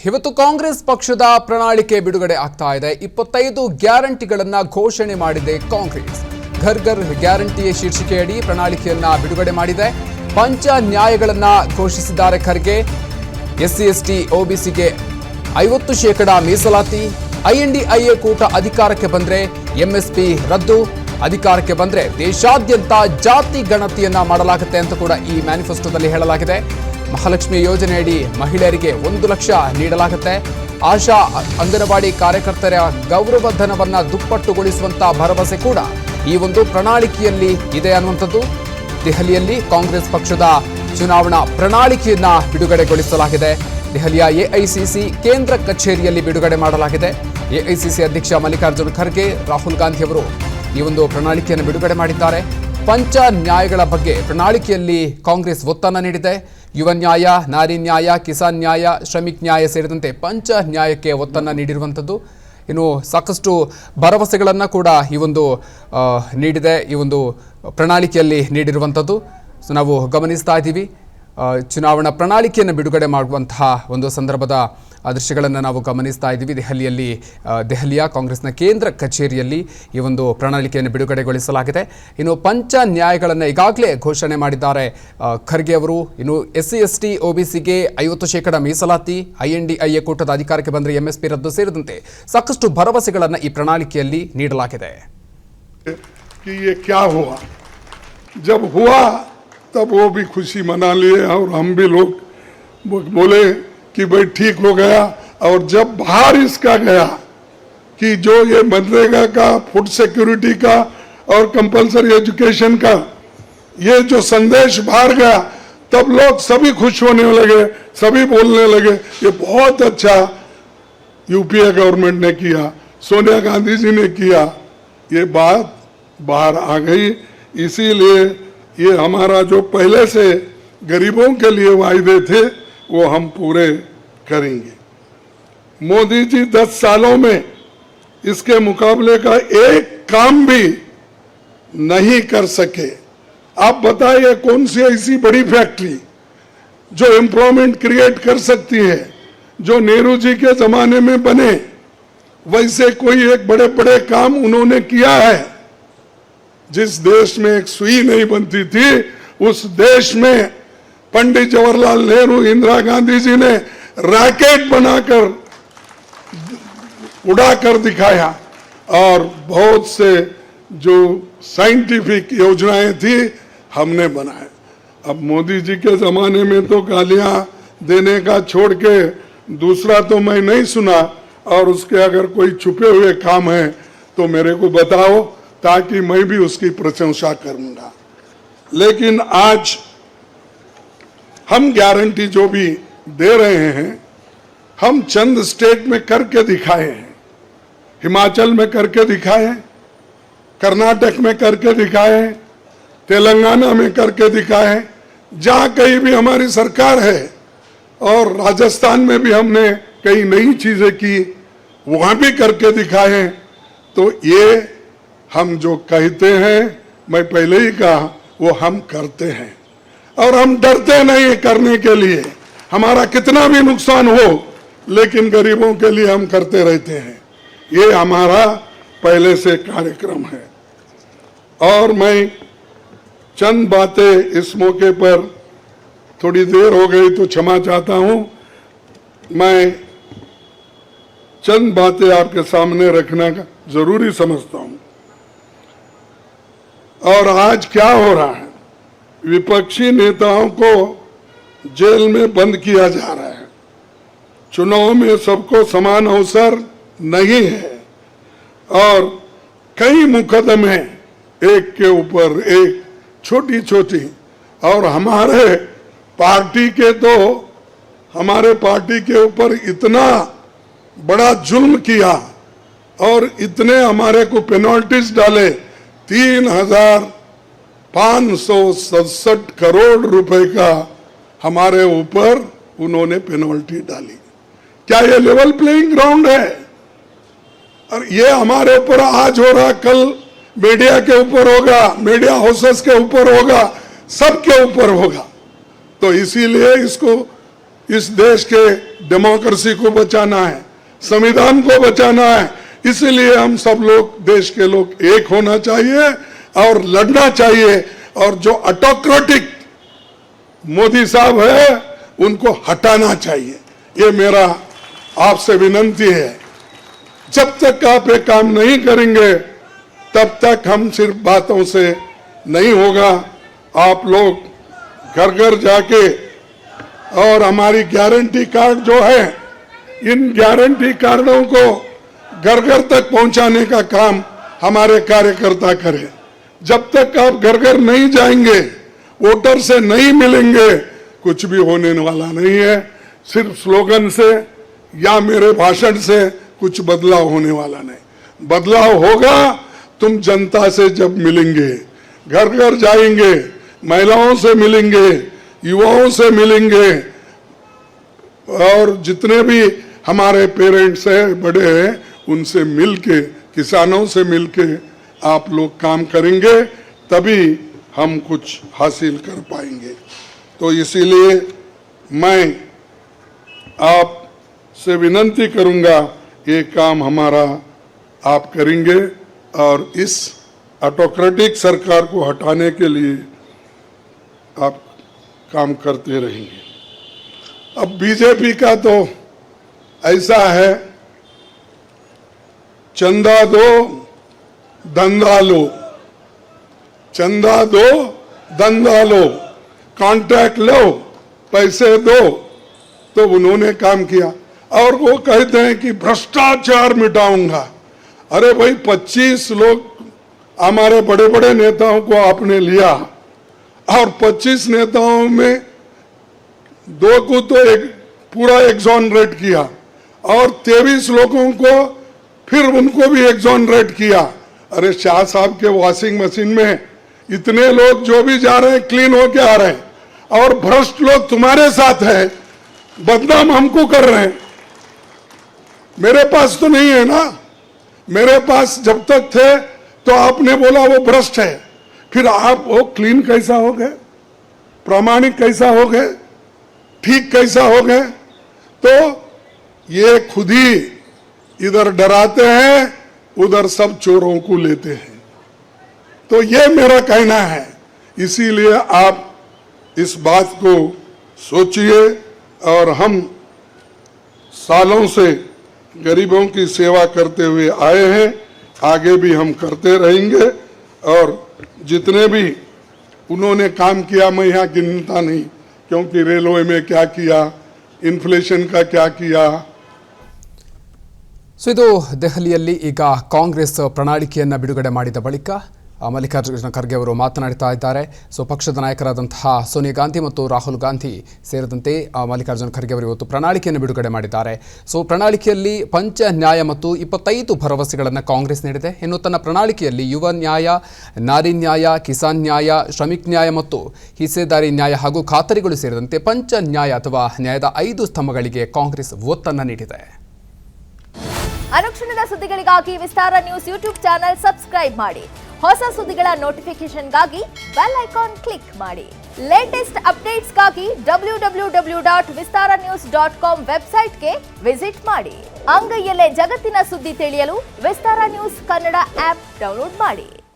ಇವತ್ತು ಕಾಂಗ್ರೆಸ್ ಪಕ್ಷದ ಪ್ರಣಾಳಿಕೆ ಬಿಡುಗಡೆ ಆಗ್ತಾ ಇದೆ. 25 ಗ್ಯಾರಂಟಿಗಳನ್ನು ಘೋಷಣೆ ಮಾಡಿದೆ ಕಾಂಗ್ರೆಸ್. ಘರ್ ಘರ್ ಗ್ಯಾರಂಟಿ ಶೀರ್ಷಿಕೆಯಡಿ ಪ್ರಣಾಳಿಕೆಯನ್ನ ಬಿಡುಗಡೆ ಮಾಡಿದೆ. ಪಂಚ ನ್ಯಾಯಗಳನ್ನು ಘೋಷಿಸಿದ್ದಾರೆ ಖರ್ಗೆ. SC ST OBCಗೆ 50% ಮೀಸಲಾತಿ, INDIA ಕೂಟ ಅಧಿಕಾರಕ್ಕೆ ಬಂದ್ರೆ MSP ರದ್ದು, ಅಧಿಕಾರಕ್ಕೆ ಬಂದ್ರೆ ದೇಶಾದ್ಯಂತ ಜಾತಿ ಗಣತಿಯನ್ನ ಮಾಡಲಾಗುತ್ತೆ ಅಂತ ಕೂಡ ಈ ಮ್ಯಾನಿಫೆಸ್ಟೋದಲ್ಲಿ ಹೇಳಲಾಗಿದೆ. ಮಹಾಲಕ್ಷ್ಮಿ ಯೋಜನೆಯಡಿ ಮಹಿಳೆಯರಿಗೆ 1 ಲಕ್ಷ ನೀಡಲಾಗುತ್ತೆ. ಆಶಾ ಅಂಗನವಾಡಿ ಕಾರ್ಯಕರ್ತರ ಗೌರವಧನವನ್ನ ದುಪ್ಪಟ್ಟುಗೊಳಿಸುವಂತ ಭರವಸೆ ಕೂಡ ಈ ಒಂದು ಪ್ರಣಾಳಿಕೆಯಲ್ಲಿ ಇದೆ ಅನ್ನುವಂಥದ್ದು. ದೆಹಲಿಯಲ್ಲಿ ಕಾಂಗ್ರೆಸ್ ಪಕ್ಷದ ಚುನಾವಣಾ ಪ್ರಣಾಳಿಕೆಯನ್ನ ಬಿಡುಗಡೆಗೊಳಿಸಲಾಗಿದೆ. ದೆಹಲಿಯ AICC ಕೇಂದ್ರ ಕಚೇರಿಯಲ್ಲಿ ಬಿಡುಗಡೆ ಮಾಡಲಾಗಿದೆ. AICC ಅಧ್ಯಕ್ಷ ಮಲ್ಲಿಕಾರ್ಜುನ ಖರ್ಗೆ, ರಾಹುಲ್ ಗಾಂಧಿ ಅವರು ಈ ಒಂದು ಪ್ರಣಾಳಿಕೆಯನ್ನು ಬಿಡುಗಡೆ ಮಾಡಿದ್ದಾರೆ. ಪಂಚ ನ್ಯಾಯಗಳ ಬಗ್ಗೆ ಪ್ರಣಾಳಿಕೆಯಲ್ಲಿ ಕಾಂಗ್ರೆಸ್ ಒತ್ತನ್ನು ನೀಡಿದೆ. ಯುವ ನ್ಯಾಯ, ನಾರಿ ನ್ಯಾಯ, ಕಿಸಾನ್ ನ್ಯಾಯ, ಶ್ರಮಿಕ್ ನ್ಯಾಯ ಸೇರಿದಂತೆ ಪಂಚ ನ್ಯಾಯಕ್ಕೆ ಒತ್ತನ್ನು ನೀಡಿರುವಂಥದ್ದು. ಇನ್ನು ಸಾಕಷ್ಟು ಭರವಸೆಗಳನ್ನು ಕೂಡ ಈ ಒಂದು ನೀಡಿದೆ, ಈ ಒಂದು ಪ್ರಣಾಳಿಕೆಯಲ್ಲಿ ನೀಡಿರುವಂಥದ್ದು. ಸೊ ನಾವು ಗಮನಿಸ್ತಾ ಇದ್ದೀವಿ ಚುನಾವಣಾ ಪ್ರಣಾಳಿಕೆಯನ್ನು ಬಿಡುಗಡೆ ಮಾಡುವಂತಹ ಒಂದು ಸಂದರ್ಭದ ದೃಶ್ಯಗಳನ್ನು ನಾವು ಗಮನಿಸ್ತಾ ಇದ್ದೀವಿ. ದೆಹಲಿಯ ಕಾಂಗ್ರೆಸ್ನ ಕೇಂದ್ರ ಕಚೇರಿಯಲ್ಲಿ ಈ ಒಂದು ಪ್ರಣಾಳಿಕೆಯನ್ನು ಬಿಡುಗಡೆಗೊಳಿಸಲಾಗಿದೆ. ಇನ್ನು ಪಂಚ ನ್ಯಾಯಗಳನ್ನು ಈಗಾಗಲೇ ಘೋಷಣೆ ಮಾಡಿದ್ದಾರೆ ಖರ್ಗೆ ಅವರು. ಇನ್ನು SC ST OBCಗೆ 50% ಮೀಸಲಾತಿ, INDIA ಕೂಟದ ಅಧಿಕಾರಕ್ಕೆ ಬಂದರೆ MSP ರದ್ದು ಸೇರಿದಂತೆ ಸಾಕಷ್ಟು ಭರವಸೆಗಳನ್ನು ಈ ಪ್ರಣಾಳಿಕೆಯಲ್ಲಿ ನೀಡಲಾಗಿದೆ. तब वो भी खुशी मना लिए और हम भी लोग बोले कि भाई ठीक हो गया. और जब बाहर इसका गया कि जो ये मनरेगा का, फूड सिक्योरिटी का और कंपलसरी एजुकेशन का ये जो संदेश बाहर गया, तब लोग सभी खुश होने लगे, सभी बोलने लगे ये बहुत अच्छा UPA गवर्नमेंट ने किया, सोनिया गांधी जी ने किया. ये बात बाहर आ गई. इसीलिए ये हमारा जो पहले से गरीबों के लिए वायदे थे वो हम पूरे करेंगे. मोदी जी 10 सालों में इसके मुकाबले का एक काम भी नहीं कर सके. आप बताइए कौन सी ऐसी बड़ी फैक्ट्री जो एम्प्लॉयमेंट क्रिएट कर सकती है, जो नेहरू जी के जमाने में बने वैसे कोई एक बड़े बड़े काम उन्होंने किया है. जिस देश में एक सुई नहीं बनती थी उस देश में पंडित जवाहरलाल नेहरू, इंदिरा गांधी जी ने रॉकेट बनाकर उड़ाकर दिखाया. और बहुत से जो साइंटिफिक योजनाएं थी हमने बनाए. अब मोदी जी के जमाने में तो गालियां देने का छोड़ के दूसरा तो मैं नहीं सुना. और उसके अगर कोई छुपे हुए काम है तो मेरे को बताओ ताकि मैं भी उसकी प्रशंसा करूंगा. लेकिन आज हम गारंटी जो भी दे रहे हैं हम चंद स्टेट में करके दिखाए हैं. हिमाचल में करके दिखाए, कर्नाटक में करके दिखाए, तेलंगाना में करके दिखाए, जहां कहीं भी हमारी सरकार है. और राजस्थान में भी हमने कई नई चीजें की, वहां भी करके दिखाए. तो ये हम जो कहते हैं, मैं पहले ही कहा, वो हम करते हैं. और हम डरते नहीं करने के लिए. हमारा कितना भी नुकसान हो लेकिन गरीबों के लिए हम करते रहते हैं. ये हमारा पहले से कार्यक्रम है. और मैं चंद बातें इस मौके पर, थोड़ी देर हो गई तो क्षमा चाहता हूं, मैं चंद बातें आपके सामने रखना जरूरी समझता हूं. और आज क्या हो रहा है, विपक्षी नेताओं को जेल में बंद किया जा रहा है. चुनाव में सबको समान अवसर नहीं है. और कई मुकदमे एक के ऊपर एक, छोटी छोटी. और हमारे पार्टी के ऊपर इतना बड़ा जुल्म किया और इतने हमारे को पेनल्टीज डाले. 3,567 करोड़ रुपए का हमारे ऊपर उन्होंने पेनल्टी डाली. क्या ये लेवल प्लेइंग ग्राउंड है? और ये हमारे ऊपर आज हो रहा, कल मीडिया के ऊपर होगा, मीडिया हाउसेस के ऊपर होगा, सबके ऊपर होगा. तो इसीलिए इसको इस देश के डेमोक्रेसी को बचाना है, संविधान को बचाना है। इसलिए हम सब लोग, देश के लोग एक होना चाहिए और लड़ना चाहिए। और जो ऑटोक्रेटिक मोदी साहब है उनको हटाना चाहिए। ये मेरा आपसे विनती है। जब तक आप ये काम नहीं करेंगे तब तक हम सिर्फ बातों से नहीं होगा। आप लोग घर घर जाके और हमारी गारंटी कार्ड जो है, इन गारंटी कार्डों को घर घर तक पहुंचाने का काम हमारे कार्यकर्ता करें। जब तक आप घर घर नहीं जाएंगे, वोटर से नहीं मिलेंगे, कुछ भी होने वाला नहीं है। सिर्फ स्लोगन से या मेरे भाषण से कुछ बदलाव होने वाला नहीं। बदलाव होगा तुम जनता से जब मिलेंगे, घर घर जाएंगे, महिलाओं से मिलेंगे, युवाओं से मिलेंगे, और जितने भी हमारे पेरेंट्स हैं, बड़े हैं, उनसे मिलके, किसानों से मिलके आप लोग काम करेंगे, तभी हम कुछ हासिल कर पाएंगे। तो इसीलिए मैं आपसे विनती करूंगा, ये काम हमारा आप करेंगे और इस ऑटोक्रेटिक सरकार को हटाने के लिए आप काम करते रहेंगे। अब बीजेपी का तो ऐसा है, चंदा दो धंधा लो, चंदा दो धंधा लो, कॉन्ट्रैक्ट लो, पैसे दो। तो उन्होंने काम किया और वो कहते हैं कि भ्रष्टाचार मिटाऊंगा। अरे भाई, 25 लोग हमारे बड़े बड़े नेताओं को आपने लिया और 25 नेताओं में 2 को तो एक पूरा एक्सोनरेट किया और 23 लोगों को फिर उनको भी एक्सोनरेट किया। अरे शाह साहब के वॉशिंग मशीन में इतने लोग जो भी जा रहे हैं क्लीन होके आ रहे हैं और भ्रष्ट लोग तुम्हारे साथ है, बदनाम हमको कर रहे हैं। मेरे पास तो नहीं है ना, मेरे पास जब तक थे तो आपने बोला वो भ्रष्ट है, फिर आप वो क्लीन कैसा हो गए, प्रामाणिक कैसा हो गए, ठीक कैसा हो गए? तो ये खुद ही इधर डराते हैं, उधर सब चोरों को लेते हैं। तो ये मेरा कहना है। इसीलिए आप इस बात को सोचिए और हम सालों से गरीबों की सेवा करते हुए आए हैं, आगे भी हम करते रहेंगे। और जितने भी उन्होंने काम किया, मैं यहाँ गिनता नहीं, क्योंकि रेलवे में क्या किया, इन्फ्लेशन का क्या किया। ಸೊ ಇದು ದೆಹಲಿಯಲ್ಲಿ ಈಗ ಕಾಂಗ್ರೆಸ್ ಪ್ರಣಾಳಿಕೆಯನ್ನು ಬಿಡುಗಡೆ ಮಾಡಿದ ಬಳಿಕ ಮಲ್ಲಿಕಾರ್ಜುನ ಖರ್ಗೆ ಅವರು ಮಾತನಾಡ್ತಾ ಇದ್ದಾರೆ. ಸೊ ಪಕ್ಷದ ನಾಯಕರಾದಂತಹ ಸೋನಿಯಾ ಗಾಂಧಿ ಮತ್ತು ರಾಹುಲ್ ಗಾಂಧಿ ಸೇರಿದಂತೆ ಮಲ್ಲಿಕಾರ್ಜುನ ಖರ್ಗೆ ಅವರು ಇವತ್ತು ಪ್ರಣಾಳಿಕೆಯನ್ನು ಬಿಡುಗಡೆ ಮಾಡಿದ್ದಾರೆ. ಸೊ ಪ್ರಣಾಳಿಕೆಯಲ್ಲಿ ಪಂಚ ನ್ಯಾಯ ಮತ್ತು 25 ಭರವಸೆಗಳನ್ನು ಕಾಂಗ್ರೆಸ್ ನೀಡಿದೆ. ಇನ್ನು ತನ್ನ ಪ್ರಣಾಳಿಕೆಯಲ್ಲಿ ಯುವ ನ್ಯಾಯ, ನಾರಿ ನ್ಯಾಯ, ಕಿಸಾನ್ ನ್ಯಾಯ, ಶ್ರಮಿಕ್ ನ್ಯಾಯ ಮತ್ತು ಹಿಸ್ಸೆದಾರಿ ನ್ಯಾಯ ಹಾಗೂ ಖಾತರಿಗಳು ಸೇರಿದಂತೆ ಪಂಚ ನ್ಯಾಯ ಅಥವಾ ನ್ಯಾಯದ 5 ಸ್ತಂಭಗಳಿಗೆ ಕಾಂಗ್ರೆಸ್ ಒತ್ತನ್ನು ನೀಡಿದೆ. ಅನುಕ್ಷಣದ ಸುದ್ದಿಗಳಿಗಾಗಿ ವಿಸ್ತಾರ ನ್ಯೂಸ್ ಯೂಟ್ಯೂಬ್ ಚಾನೆಲ್ ಸಬ್ಸ್ಕ್ರೈಬ್ ಮಾಡಿ. ಹೊಸ ಸುದ್ದಿಗಳ ನೋಟಿಫಿಕೇಶನ್ಗಾಗಿ ಬೆಲ್ ಐಕಾನ್ ಕ್ಲಿಕ್ ಮಾಡಿ. ಲೇಟೆಸ್ಟ್ ಅಪ್ಡೇಟ್ಸ್ಗಾಗಿ www.vistaranews.com ವೆಬ್ಸೈಟ್ಗೆ ವಿಸಿಟ್ ಮಾಡಿ. ಅಂಗೈಯಲ್ಲೇ ಜಗತ್ತಿನ ಸುದ್ದಿ ತಿಳಿಯಲು ವಿಸ್ತಾರ ನ್ಯೂಸ್ ಕನ್ನಡ ಆಪ್ ಡೌನ್ಲೋಡ್ ಮಾಡಿ.